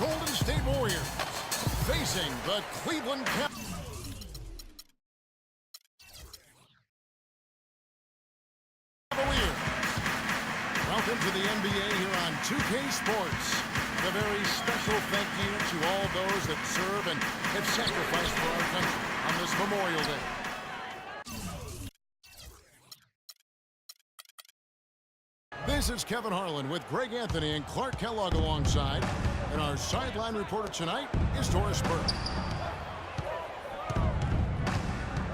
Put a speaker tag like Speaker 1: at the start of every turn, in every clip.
Speaker 1: Golden State Warriors facing the Cleveland Cavaliers. Welcome to the NBA here on 2K Sports. A very special thank you to all those that serve and have sacrificed for our country on this Memorial Day. This is Kevin Harlan with Greg Anthony and Clark Kellogg alongside. And our sideline reporter tonight is Doris Burke.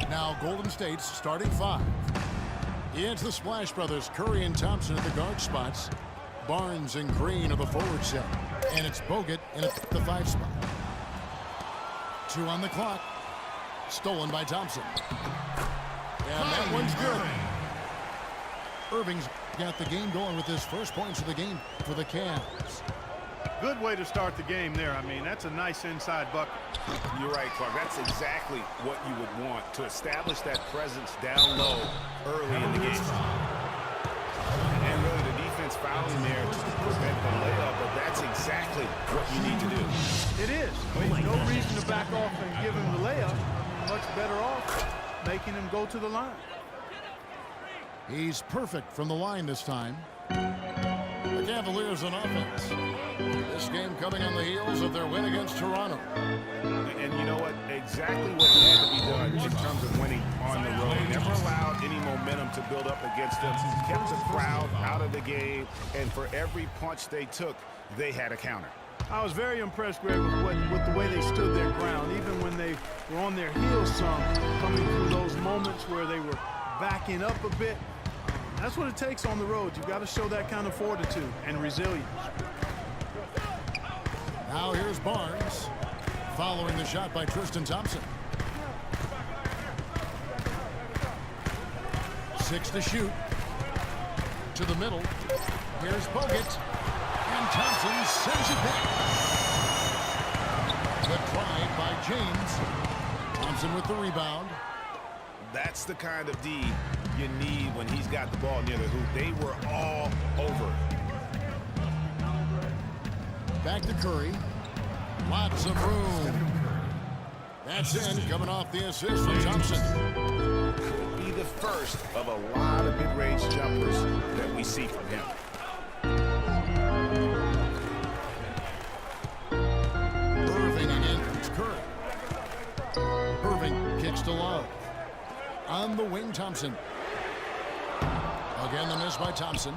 Speaker 1: Now Golden State's starting five. It's the Splash Brothers, Curry and Thompson at the guard spots. Barnes and Green are the forward set. And it's Bogut in at the 5 spot. 2 on the clock. Stolen by Thompson. And that one's good. Irving's got the game going with his first points of the game for the Cavs.
Speaker 2: Good way to start the game there. I mean, that's a nice inside bucket.
Speaker 3: You're right, Clark. That's exactly what you would want, to establish that presence down low early in the game. And really the defense fouling there just to prevent the layup, but that's exactly what you need to do.
Speaker 2: It is. No reason to back off and give him the layup. Much better off making him go to the line.
Speaker 1: He's perfect from the line this time. The Cavaliers on offense. This game coming on the heels of their win against Toronto.
Speaker 3: And you know what? Exactly what had to be done in terms of winning on the road. Never allowed any momentum to build up against them. Kept the crowd out of the game, and for every punch they took, they had a counter.
Speaker 2: I was very impressed, Greg, with the way they stood their ground, even when they were on their heels some, coming through those moments where they were backing up a bit. That's what it takes on the road. You've got to show that kind of fortitude and resilience.
Speaker 1: Now here's Barnes, following the shot by Tristan Thompson. 6 to shoot. To the middle. Here's Bogut. And Thompson sends it back. Good drive by James. Thompson with the rebound.
Speaker 3: That's the kind of D you need when he's got the ball near the hoop. They were all over.
Speaker 1: Back to Curry. Lots of room. That's in, coming off the assist from Thompson.
Speaker 3: Could be the first of a lot of mid-range jumpers that we see from him.
Speaker 1: Irving against Curry. Irving kicks to Love. On the wing, Thompson. Again, the miss by Thompson.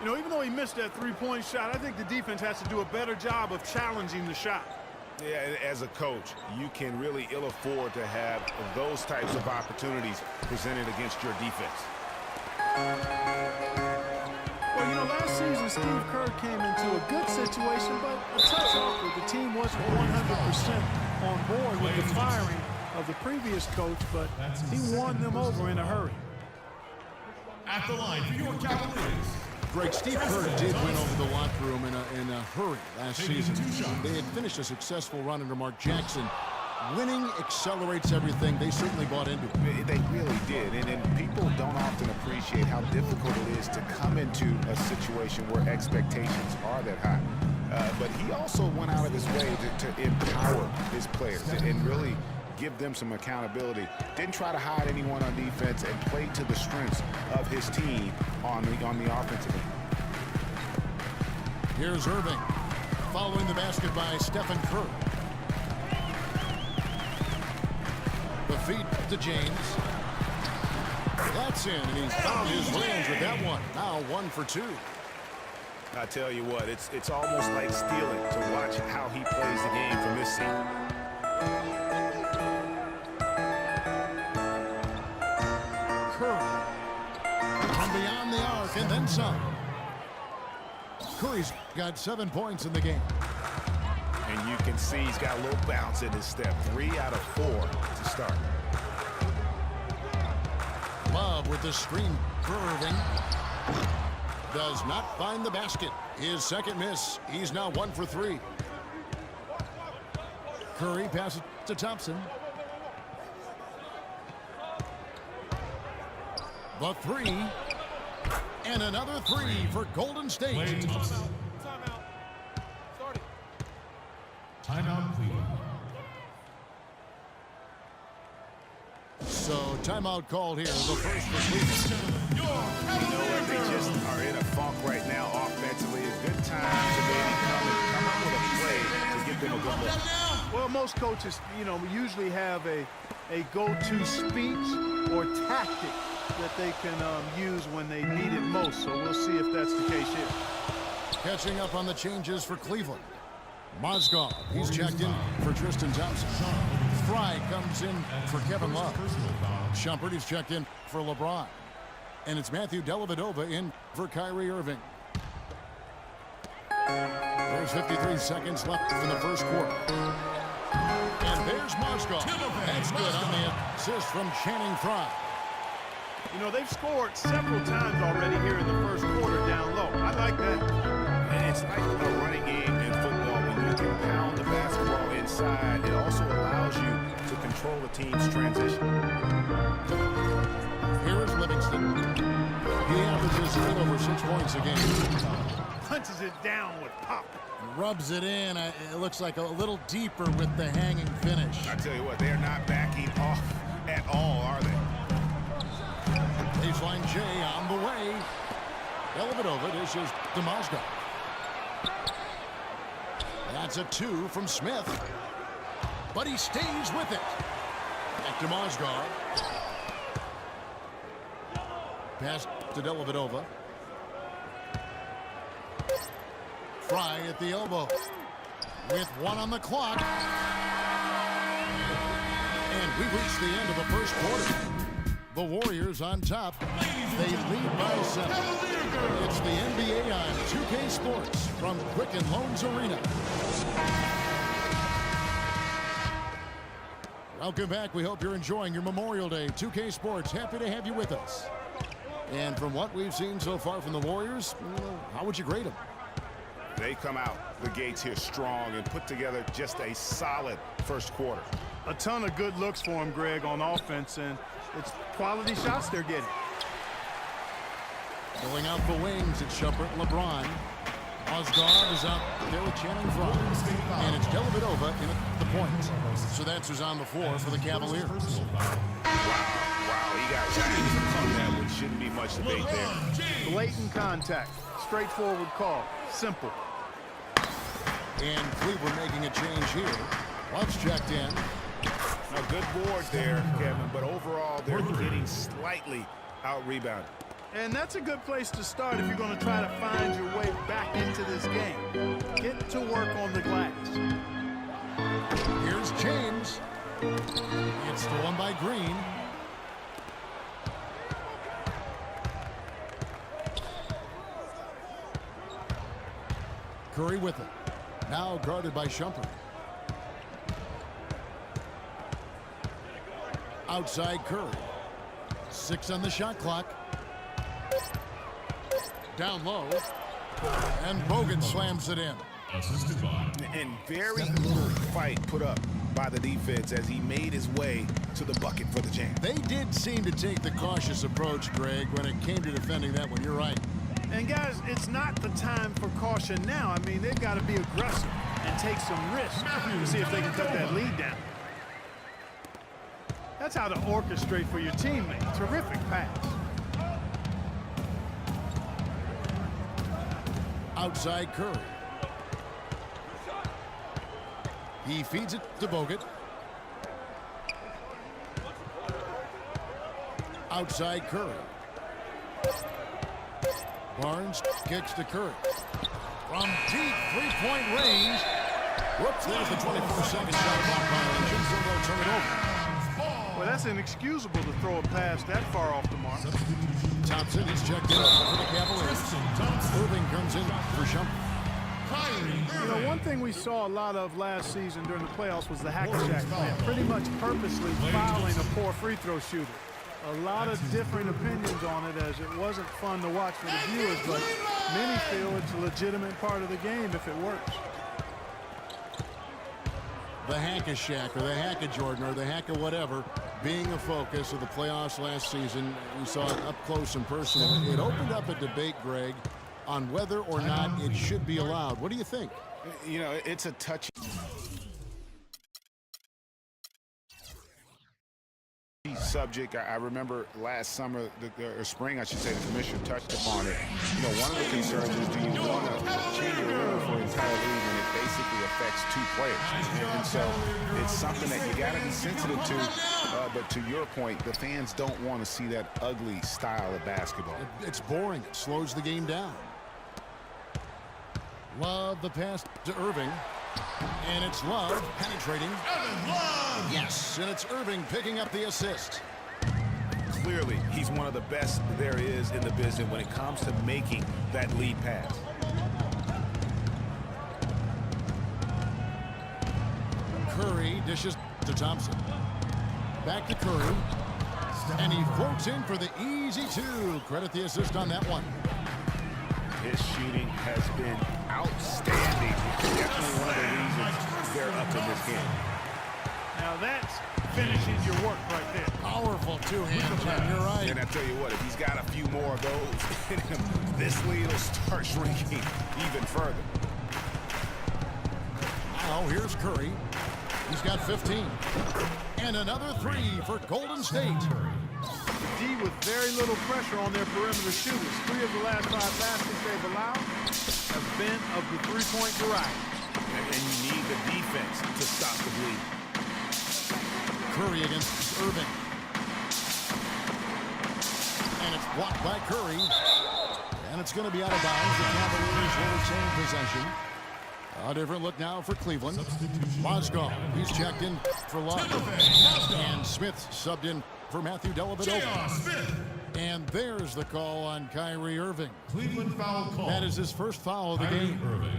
Speaker 2: You know, even though he missed that three-point shot, I think the defense has to do a better job of challenging the shot.
Speaker 3: Yeah, as a coach, you can really ill afford to have those types of opportunities presented against your defense.
Speaker 2: Well, you know, last season, Steve Kerr came into a good situation, but a touch awkward. The team wasn't 100% on board with the firing of the previous coach, but he won them over in a hurry.
Speaker 4: At the line for your Cavaliers.
Speaker 1: Greg, Steve Kerr did win over the locker room in a hurry last season. They had finished a successful run under Mark Jackson. Winning accelerates everything. They certainly bought into it.
Speaker 3: They really did, and people don't often appreciate how difficult it is to come into a situation where expectations are that high. But he also went out of his way to empower his players and really give them some accountability. Didn't try to hide anyone on defense and played to the strengths of his team on the offensive end.
Speaker 1: Here's Irving, following the basket by Stephen Kerr. The feed to James. That's in, and he's found his range with that one. Now 1 for 2.
Speaker 3: I tell you what, it's almost like stealing to watch how he plays the game from this seat.
Speaker 1: From beyond the arc and then some. Curry's got 7 points in the game.
Speaker 3: And you can see he's got a little bounce in his step. 3 out of 4 to start.
Speaker 1: Love with the screen for Irving. Does not find the basket. His second miss. He's now 1 for 3. Curry passes to Thompson. The 3. And another 3 for Golden State.
Speaker 4: Timeout, Cleveland.
Speaker 1: So timeout called here. The first for Cleveland.
Speaker 3: You know what? They just are in a funk right now offensively. A good time to maybe come up with a play to get them a good look.
Speaker 2: Well, most coaches, usually have a go-to speech or tactic that they can use when they need it most. So we'll see if that's the case here.
Speaker 1: Catching up on the changes for Cleveland. Mozgov, he's checked in for Tristan Thompson. Fry comes in for Kevin Love. Shumpert, he's checked in for LeBron. And it's Matthew Dellavedova in for Kyrie Irving. There's 53 seconds left in the first quarter. And there's Mozgov. That's good on the assist from Channing Fry.
Speaker 2: They've scored several times already here in the first quarter down low. I like that.
Speaker 3: And it's like a running game in football. When you can pound the basketball inside, it also allows you to control the team's transition.
Speaker 1: Here is Livingston. He averages a little over 6 points a game.
Speaker 2: Punches it down with pop.
Speaker 1: Rubs it in. It looks like a little deeper with the hanging finish.
Speaker 3: I tell you what, they're not backing off at all, are they?
Speaker 1: Baseline J on the way. Dellavedova dishes to Mozgov. That's a 2 from Smith. But he stays with it. Back to Mozgov. Pass to Dellavedova. Fry at the elbow. With 1 on the clock. And we've reached the end of the first quarter. The Warriors on top. They lead by 7. It's the NBA on 2K Sports from Quicken Loans Arena. Welcome back. We hope you're enjoying your Memorial Day. 2K Sports, happy to have you with us. And from what we've seen so far from the Warriors, how would you grade them?
Speaker 3: They come out the gates here strong and put together just a solid first quarter.
Speaker 2: A ton of good looks for him, Greg, on offense, and it's quality shots they're getting.
Speaker 1: Filling out the wings, it's Shumpert, LeBron. Mozgov is out there with Channing Fry. And it's Dellavedova in at the point. So that's who's on the floor for the Cavaliers.
Speaker 3: Wow, he got that one. Shouldn't be much debate there.
Speaker 2: Blatant contact. Straightforward call. Simple.
Speaker 1: And Cleveland making a change here. Love's checked in.
Speaker 3: Now, good board there, Kevin, but overall, they're getting slightly out-rebounded.
Speaker 2: And that's a good place to start if you're going to try to find your way back into this game. Get to work on the glass.
Speaker 1: Here's James. It's stolen by Green. Curry with it. Now guarded by Shumpert. Outside Curry. 6 on the shot clock. Down low. And Bogut slams it in.
Speaker 3: And very little fight put up by the defense as he made his way to the bucket for the jam.
Speaker 1: They did seem to take the cautious approach, Greg, when it came to defending that one. You're right.
Speaker 2: And guys, it's not the time for caution now. I mean, they've got to be aggressive and take some risks to see if they can cut that lead down. That's how to orchestrate for your teammate. Terrific pass.
Speaker 1: Outside Curry. He feeds it to Bogut. Outside Curry. Barnes kicks to Curry. From deep three-point range. Whoops, there's the 24-second shot clock violation. So they'll turn it over.
Speaker 2: Well, that's inexcusable to throw a pass that far off the mark.
Speaker 1: Thompson is checked in for the Cavaliers. Irving comes in for Shumpert.
Speaker 2: One thing we saw a lot of last season during the playoffs was the hack-a-jack plan, pretty much purposely fouling a poor free throw shooter. A lot of different opinions on it, as it wasn't fun to watch for the viewers, but many feel it's a legitimate part of the game if it works.
Speaker 1: The hack-a-shack or the hack-a-Jordan or the hack-a-whatever being a focus of the playoffs last season. We saw it up close and personal. It opened up a debate, Greg, on whether or not it should be allowed. What do you think?
Speaker 3: You know, it's a touchy. subject. I remember last summer, or spring, I should say, the commissioner touched upon it. You know, one of the concerns is, do you want to change your rule for the entire league when it basically affects 2 players? And so it's something that you got to be sensitive to. But to your point, the fans don't want to see that ugly style of basketball.
Speaker 1: It's boring. It slows the game down. Love the pass to Irving. And it's Love penetrating. Yes, and it's Irving picking up the assist.
Speaker 3: Clearly, he's one of the best there is in the business when it comes to making that lead pass.
Speaker 1: Curry dishes to Thompson. Back to Curry. And he floats in for the easy 2. Credit the assist on that one.
Speaker 3: His shooting has been outstanding. Definitely one of the reasons they're up in this game.
Speaker 2: Now that's finishing your work right there.
Speaker 1: Powerful 2-hand jam. You're right.
Speaker 3: And I tell you what, if he's got a few more of those in him, this lead will start shrinking even further.
Speaker 1: Now here's Curry. He's got 15. And another 3 for Golden State.
Speaker 2: D with very little pressure on their perimeter shooters. 3 of the last 5 baskets they've allowed have been of the 3-point variety.
Speaker 3: And you need the defense to stop the bleed.
Speaker 1: Curry against Irving. And it's blocked by Curry. And it's going to be out of bounds. The Cavaliers will retain possession. A different look now for Cleveland. Mozgov, he's checked in for Love. And Smith subbed in for Matthew Dellavedova. And there's the call on Kyrie Irving.
Speaker 4: Cleveland foul call.
Speaker 1: That is his first foul of the game.
Speaker 4: Irving.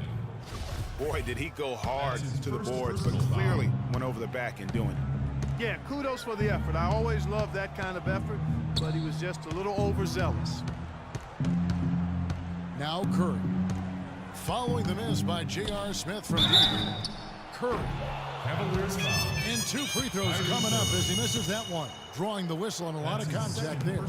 Speaker 3: Boy, did he go hard to the boards, but clearly went over the back in doing it.
Speaker 2: Yeah, kudos for the effort. I always love that kind of effort, but he was just a little overzealous.
Speaker 1: Now Curry. Following the miss by J.R. Smith from deep. Curry.
Speaker 4: Cavaliers foul.
Speaker 1: And 2 free throws coming up as he misses that one. Drawing the whistle and a lot of contact there.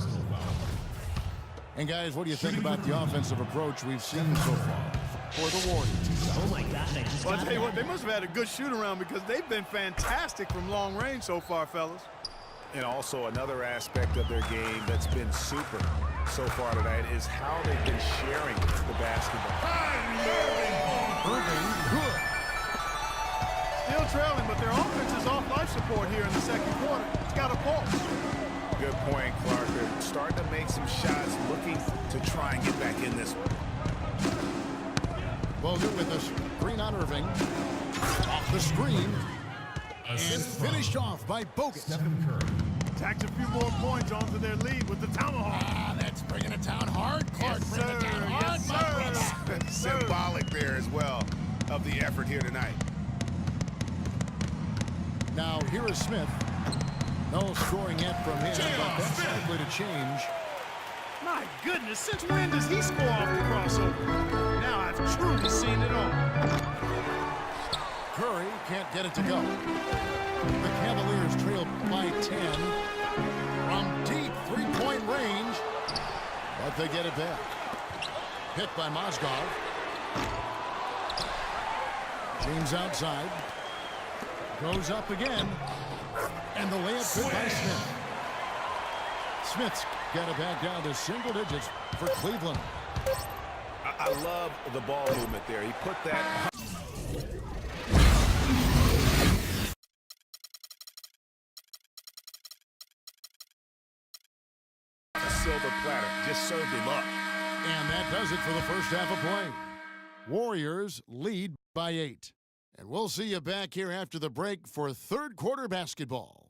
Speaker 1: And guys, what do you think about the offensive approach we've seen so far for the Warriors?
Speaker 5: Oh my God, I just
Speaker 2: Well, I
Speaker 5: got
Speaker 2: tell you
Speaker 5: that.
Speaker 2: what, they must have had a good shoot around because they've been fantastic from long range so far, fellas.
Speaker 3: And also another aspect of their game that's been super so far tonight is how they've been sharing the basketball.
Speaker 1: Irving, good.
Speaker 2: Still trailing, but their offense is off life support here in the second quarter. It's got a pulse.
Speaker 3: Good point, Clark. They're starting to make some shots, looking to try and get back in this one.
Speaker 1: Bogut with us. Green on Irving. Off the screen. And finished off by Bogut.
Speaker 4: Stephen Curry.
Speaker 2: Tacks a few more points onto their lead with the tomahawk.
Speaker 1: Ah, that's bringing it down hard. Clark,
Speaker 2: Yes,
Speaker 1: bringing it
Speaker 2: sir.
Speaker 1: down hard.
Speaker 2: Yes,
Speaker 1: My
Speaker 2: sir.
Speaker 1: brother.
Speaker 3: Symbolic there as well of the effort here tonight.
Speaker 1: Now here is Smith. No scoring yet from him, but that's likely to change.
Speaker 2: My goodness, since when does he score off the crossover? Now I've truly seen it all.
Speaker 1: Curry can't get it to go. The Cavaliers trail by 10 from deep 3-point range, but they get it back. Hit by Mozgov. James outside. Goes up again. And the layup good by Smith. Smith's got it back down to single digits for Cleveland.
Speaker 3: I love the ball movement there. He put that silver platter, just served him up.
Speaker 1: And that does it for the first half of play. Warriors lead by 8. And we'll see you back here after the break for third quarter basketball.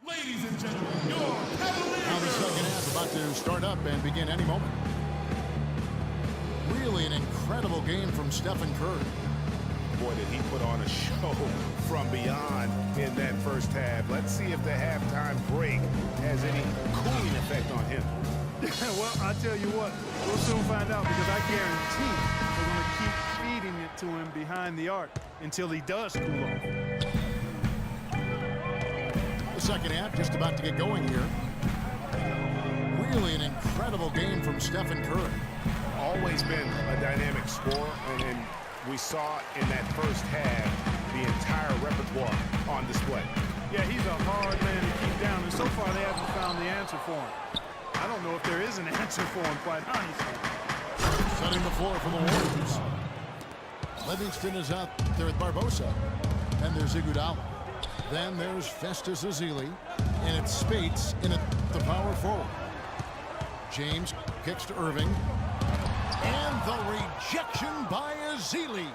Speaker 4: Ladies and gentlemen, your Cavaliers.
Speaker 1: Now the second half about to start up and begin any moment. Really an incredible game from Stephen Curry.
Speaker 3: Boy, did he put on a show from beyond in that first half. Let's see if the halftime break has any cooling effect on him.
Speaker 2: Well, I tell you what, we'll soon find out because I guarantee they're going to keep feeding it to him behind the arc until he does cool off.
Speaker 1: The second half just about to get going here. Really an incredible game from Stephen Curry.
Speaker 3: Always been a dynamic scorer, and we saw in that first half the entire repertoire on display.
Speaker 2: Yeah, he's a hard man to keep down, and so far they haven't found the answer for him. I don't know if there is an answer for him, quite honestly.
Speaker 1: Setting the floor for the Warriors. Livingston is out there with Barbosa. And there's Iguodala. Then there's Festus Ezeli. And it's Spates in at the power forward. James kicks to Irving. And the rejection by Ezeli.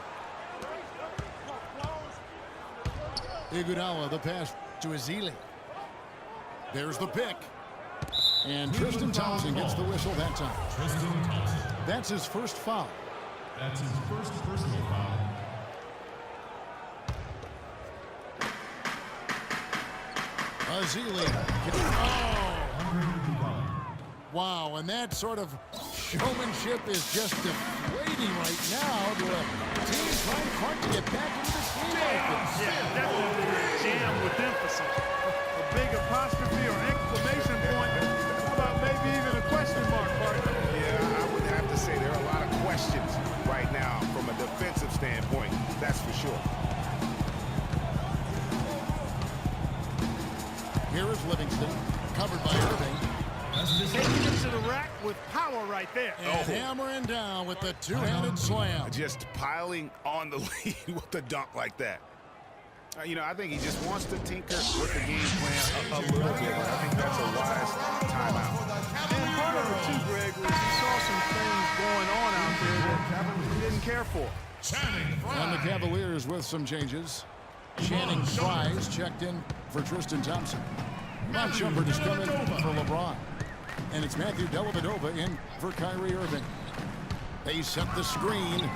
Speaker 1: Iguodala, the pass to Ezeli. There's the pick. And Tristan Thompson gets the whistle that time.
Speaker 4: Tristan Thompson.
Speaker 1: That's his first foul.
Speaker 4: That's his first personal foul.
Speaker 1: Ezeli. Oh! Wow, and that sort of showmanship is just deflating right now to a team trying hard to get back into this game like this.
Speaker 2: Yeah, definitely jammed with emphasis. A big apostrophe or exclamation point. How about maybe even a question mark, partner?
Speaker 3: Yeah, I would have to say there are a lot of questions right now from a defensive standpoint, that's for sure.
Speaker 1: Here is Livingston, covered by Irving.
Speaker 2: Taking it to the rack with power right there.
Speaker 1: And hammering down with the two-handed slam.
Speaker 3: Just piling on the lead with a dunk like that. You know, I think he just wants to tinker with the game plan a little bit. I think that's a wise timeout.
Speaker 2: And part of it, too, Greg, was he saw some things going on out there that he didn't care for.
Speaker 1: And the Cavaliers with some changes. Channing Frye's checked in for Tristan Thompson. Ron Shumpert is coming for LeBron. And it's Matthew Dellavedova in for Kyrie Irving. They set the screen.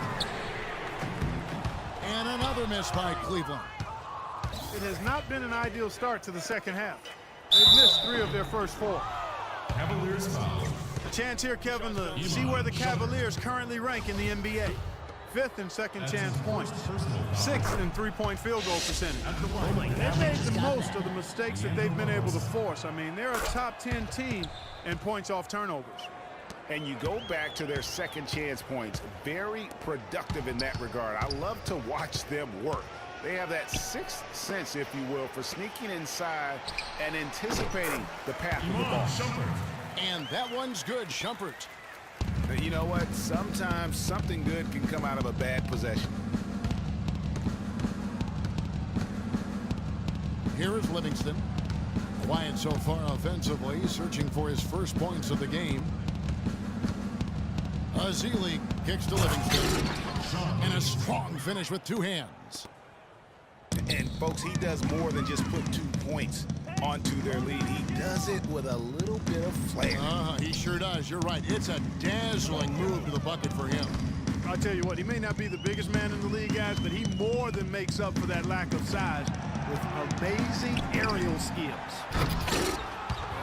Speaker 1: And another miss by Cleveland.
Speaker 2: It has not been an ideal start to the second half. They've missed 3 of their first 4.
Speaker 4: Cavaliers foul.
Speaker 2: A chance here, Kevin, to see where the Cavaliers currently rank in the NBA. 5th in second chance points. 6th in three-point field goal percentage. They've made the most of the mistakes that they've been able to force. I mean, they're a top 10 team in points off turnovers.
Speaker 3: And you go back to their second chance points. Very productive in that regard. I love to watch them work. They have that sixth sense, if you will, for sneaking inside and anticipating the path of the ball.
Speaker 1: And that one's good, Shumpert.
Speaker 3: You know what? Sometimes something good can come out of a bad possession.
Speaker 1: Here is Livingston. Quiet so far offensively, searching for his first points of the game. Ezeli kicks to Livingston. And a strong finish with 2 hands.
Speaker 3: And, folks, he does more than just put 2 points onto their lead. He does it with a little bit of flair.
Speaker 1: He sure does. You're right. It's a dazzling move to the bucket for him.
Speaker 2: I'll tell you what, he may not be the biggest man in the league, guys, but he more than makes up for that lack of size with amazing aerial skills.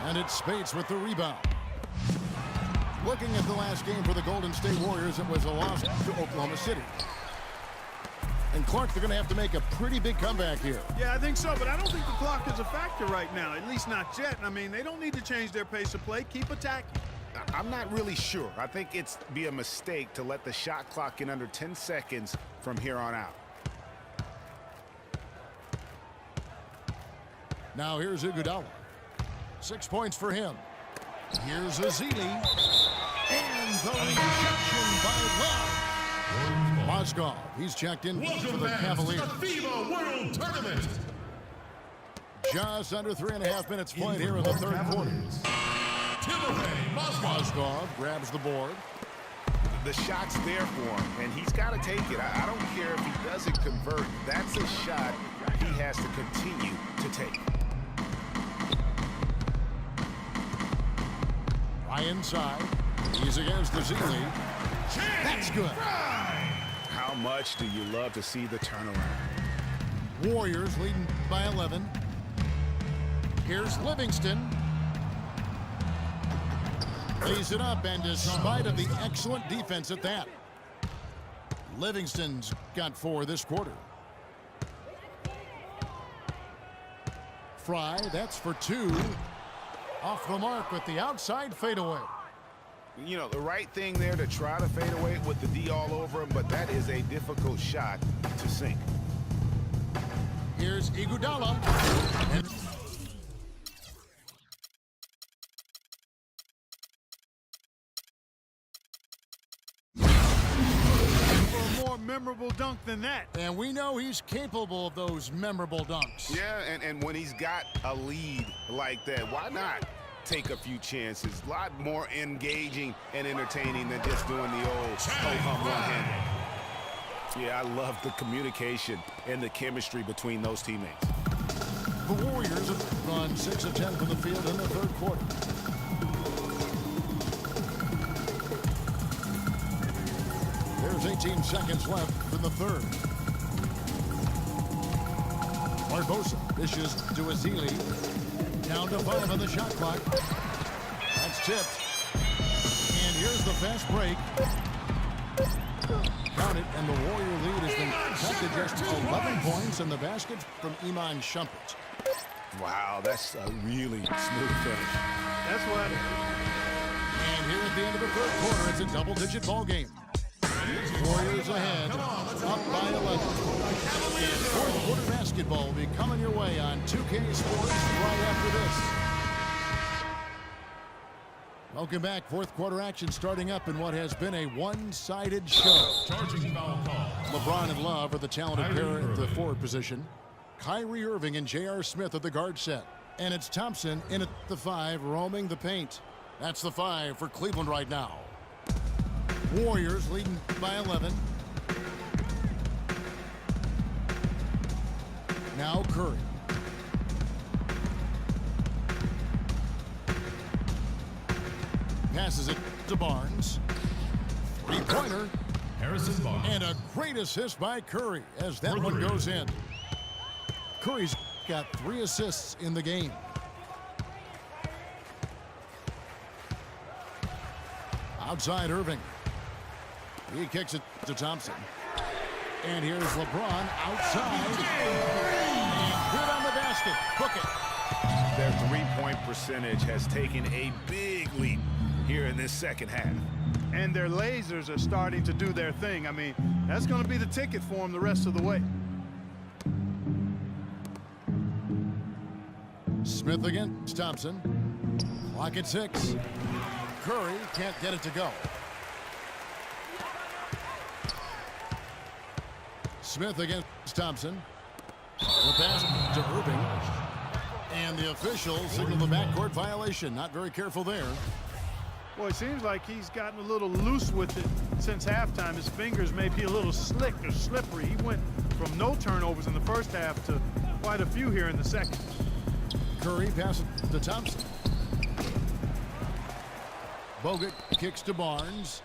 Speaker 1: And it's Spates with the rebound. Looking at the last game for the Golden State Warriors, it was a loss to Oklahoma City. And Clark, they're going to have to make a pretty big comeback here.
Speaker 2: Yeah, I think so, but I don't think the clock is a factor right now, at least not yet. I mean, they don't need to change their pace of play. Keep attacking.
Speaker 3: I'm not really sure. I think it's be a mistake to let the shot clock in under 10 seconds from here on out.
Speaker 1: Now here's Iguodala. 6 points for him. Here's Ezeli. And the rejection by Love. Mozgov, he's checked in for the Cavaliers.
Speaker 4: The FIBA World Tournament.
Speaker 1: Just under 3.5 minutes played here in the third quarter. Mozgov grabs the board.
Speaker 3: The shot's there for him, and he's got to take it. I don't care if he doesn't convert. That's a shot he has to continue to take.
Speaker 1: Right inside. He's against Ezeli. That's good.
Speaker 3: How much do you love to see the turnaround?
Speaker 1: Warriors leading by 11. Here's Livingston. Lays it up, and despite of the excellent defense at that, Livingston's got 4 this quarter. Frye, that's for 2. Off the mark with the outside fadeaway.
Speaker 3: You know, the right thing there to try to fade away with the D all over him, but that is a difficult shot to sink.
Speaker 1: Here's Iguodala. And
Speaker 2: For a more memorable dunk than that.
Speaker 1: And we know he's capable of those memorable dunks.
Speaker 3: Yeah, and when he's got a lead like that, why not take a few chances? A lot more engaging and entertaining than just doing the old ho-hum one-hander. Yeah, I love the communication and the chemistry between those teammates.
Speaker 1: The Warriors have gone 6 of 10 from the field in the third quarter. There's 18 seconds left in the third. Barbosa dishes to Azili. Down to 5 on the shot clock. That's tipped. And here's the fast break. Count it, and the Warrior lead has been cut to just 11 points in the basket from Iman Shumpert.
Speaker 3: Wow, that's a really smooth finish.
Speaker 2: That's what.
Speaker 1: And here at the end of the third quarter, it's a double-digit ball game. Warriors ahead, up by 11. And fourth quarter basketball will be coming your way on 2K Sports right after this. Welcome back. Fourth quarter action starting up in what has been a one-sided show.
Speaker 4: Charging foul call.
Speaker 1: LeBron and Love are the talented pair at the forward position. Kyrie Irving and J.R. Smith at the guard set. And it's Thompson in at the 5, roaming the paint. That's the 5 for Cleveland right now. Warriors leading by 11. Now Curry. Passes it to Barnes. Three-pointer.
Speaker 4: Harrison Barnes.
Speaker 1: And a great assist by Curry as that one goes in. Curry's got 3 assists in the game. Outside Irving. He kicks it to Thompson. And here's LeBron outside. And good on the basket. Book it.
Speaker 3: Their three-point percentage has taken a big leap here in this second half.
Speaker 2: And their lasers are starting to do their thing. I mean, that's going to be the ticket for them the rest of the way.
Speaker 1: Smith against Thompson. Clock at 6. Curry can't get it to go. Smith against Thompson. The pass to Irving. And the officials signal the backcourt violation. Not very careful there.
Speaker 2: Boy, it seems like he's gotten a little loose with it since halftime. His fingers may be a little slick or slippery. He went from no turnovers in the first half to quite a few here in the second.
Speaker 1: Curry passes to Thompson. Bogut kicks to Barnes.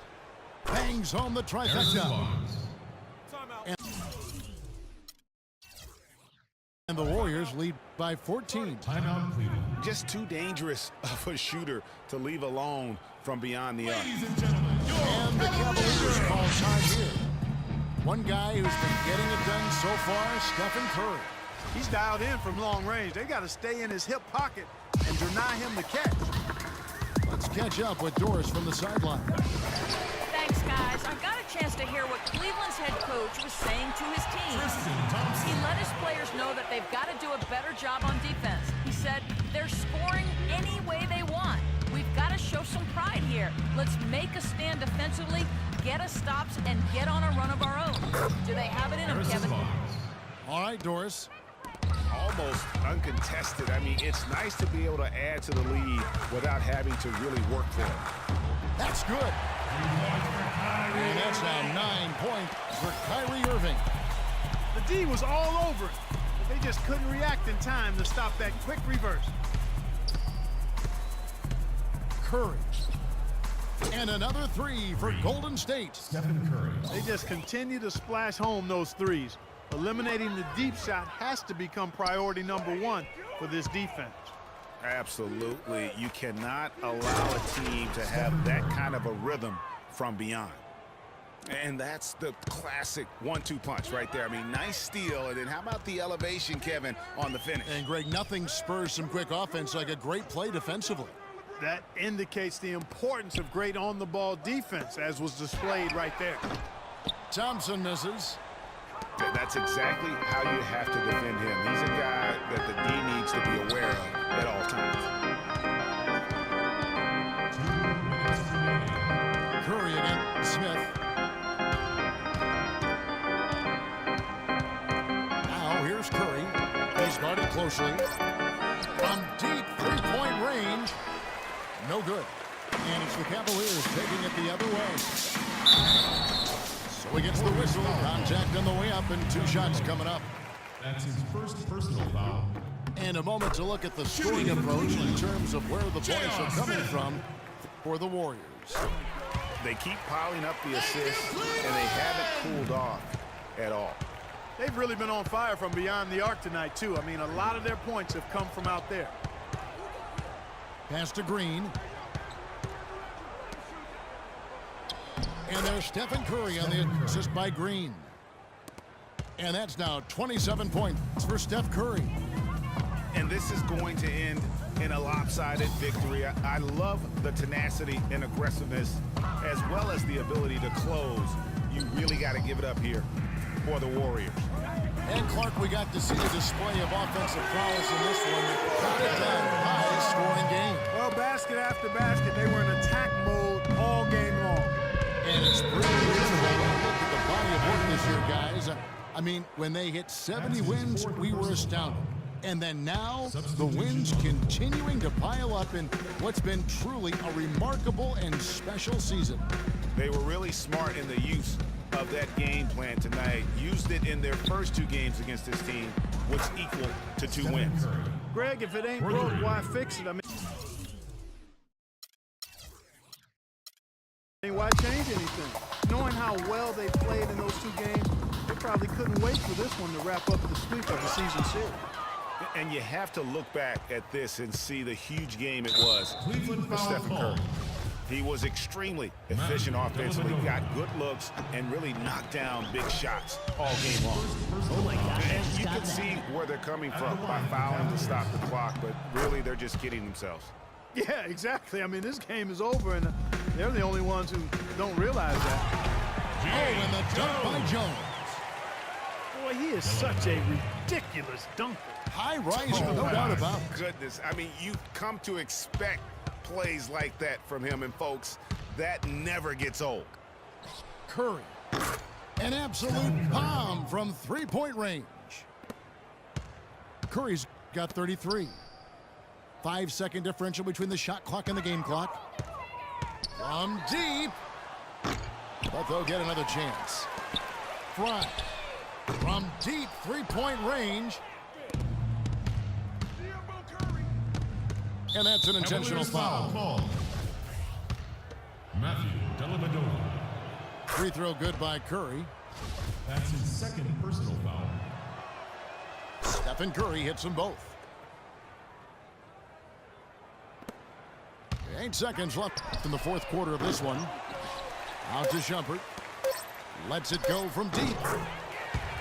Speaker 1: Bangs home the trifecta. And the Warriors lead by 14.
Speaker 4: Timeout Cleveland.
Speaker 3: Just too dangerous of a shooter to leave alone from beyond the arc.
Speaker 4: Ladies and gentlemen,
Speaker 1: And the Cavaliers call time here. One guy who's been getting it done so far, Stephen Curry.
Speaker 2: He's dialed in from long range. They got to stay in his hip pocket and deny him the catch.
Speaker 1: Let's catch up with Doris from the sideline.
Speaker 5: Thanks, guys. I got a chance to hear what Cleveland's head coach was saying to his team. He let his players know that they've got to do a better job on defense. He said they're scoring any way they want. We've got to show some pride here. Let's make a stand defensively, get us stops, and get on a run of our own. Do they have it in them, Kevin?
Speaker 1: All right, Doris.
Speaker 3: Almost uncontested. I mean, it's nice to be able to add to the lead without having to really work for it.
Speaker 1: That's good. And that's now 9 points for Kyrie Irving.
Speaker 2: The D was all over it, but they just couldn't react in time to stop that quick reverse.
Speaker 1: Curry. And another 3 for Golden State.
Speaker 4: Stephen Curry.
Speaker 2: They just continue to splash home those threes. Eliminating the deep shot has to become priority #1 for this defense.
Speaker 3: Absolutely. You cannot allow a team to have that kind of a rhythm from beyond. And that's the classic 1-2 punch right there. I mean, nice steal, and then how about the elevation, Kevin, on the finish?
Speaker 1: And, Greg, nothing spurs some quick offense like a great play defensively.
Speaker 2: That indicates the importance of great on-the-ball defense, as was displayed right there.
Speaker 1: Thompson misses.
Speaker 3: That's exactly how you have to defend him. He's a guy that the D needs to be aware of at all times.
Speaker 1: Curry against Smith. Now here's Curry. He's guarded closely. From deep three-point range. No good. And it's the Cavaliers taking it the other way. So he gets the whistle. Contact on the way up and 2 shots coming up.
Speaker 4: That's his first personal foul.
Speaker 1: And a moment to look at the scoring approach in terms of where the points are coming from for the Warriors.
Speaker 3: They keep piling up the assists, and they haven't cooled off at all.
Speaker 2: They've really been on fire from beyond the arc tonight, too. I mean, a lot of their points have come from out there.
Speaker 1: Pass to Green. And there's Stephen Curry on the assist by Green. And that's now 27 points for Steph Curry.
Speaker 3: And this is going to end in a lopsided victory. I love the tenacity and aggressiveness, as well as the ability to close. You really got to give it up here for the Warriors.
Speaker 1: And Clark, we got to see a display of offensive prowess in this one. Got it done. High-scoring game.
Speaker 2: Well, basket after basket, they were in attack mode all game long.
Speaker 1: And it's pretty reasonable when you look at the body of work this year, guys. I mean, when they hit 70 wins, we were astounded. And then now, the wins continuing to pile up in what's been truly a remarkable and special season.
Speaker 3: They were really smart in the use of that game plan tonight. Used it in their first 2 games against this team, which equal to 2 wins.
Speaker 2: Greg, if it ain't broke, why fix it? I mean, why change anything? Knowing how well they played in those 2 games, they probably couldn't wait for this one to wrap up the sweep of the season series.
Speaker 3: And you have to look back at this and see the huge game it was for Stephen Curry. He was extremely efficient offensively, got good looks, and really knocked down big shots all game long.
Speaker 6: Oh my gosh,
Speaker 3: And you can see where they're coming from by fouling to stop the clock, but really they're just kidding themselves.
Speaker 2: Yeah, exactly. I mean, this game is over, and they're the only ones who don't realize that.
Speaker 1: Oh, and the dunk by Jones.
Speaker 2: Boy, he is such a ridiculous dunker.
Speaker 1: High riser, no doubt about it.
Speaker 3: Goodness, I mean, you've come to expect plays like that from him, and folks, that never gets old.
Speaker 1: Curry, an absolute bomb from three-point range. Curry's got 33. 5-second differential between the shot clock and the game clock. From deep, but they'll get another chance. Front, from deep three-point range. And that's an intentional foul.
Speaker 4: Matthew Dellavedova.
Speaker 1: Free throw good by Curry.
Speaker 4: That's his second personal foul.
Speaker 1: Stephen Curry hits them both. 8 seconds left in the 4th quarter of this one. Out to Shumpert. Lets it go from deep.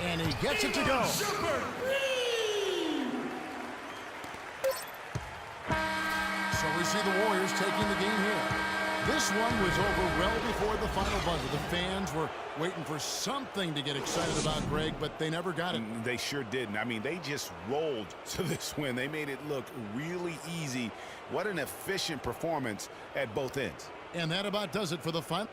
Speaker 1: And he gets it to go. So we see the Warriors taking the game here. This one was over well before the final buzzer. The fans were waiting for something to get excited about, Greg, but they never got it.
Speaker 3: They sure didn't. I mean, they just rolled to this win. They made it look really easy. What an efficient performance at both ends.
Speaker 1: And that about does it for the final.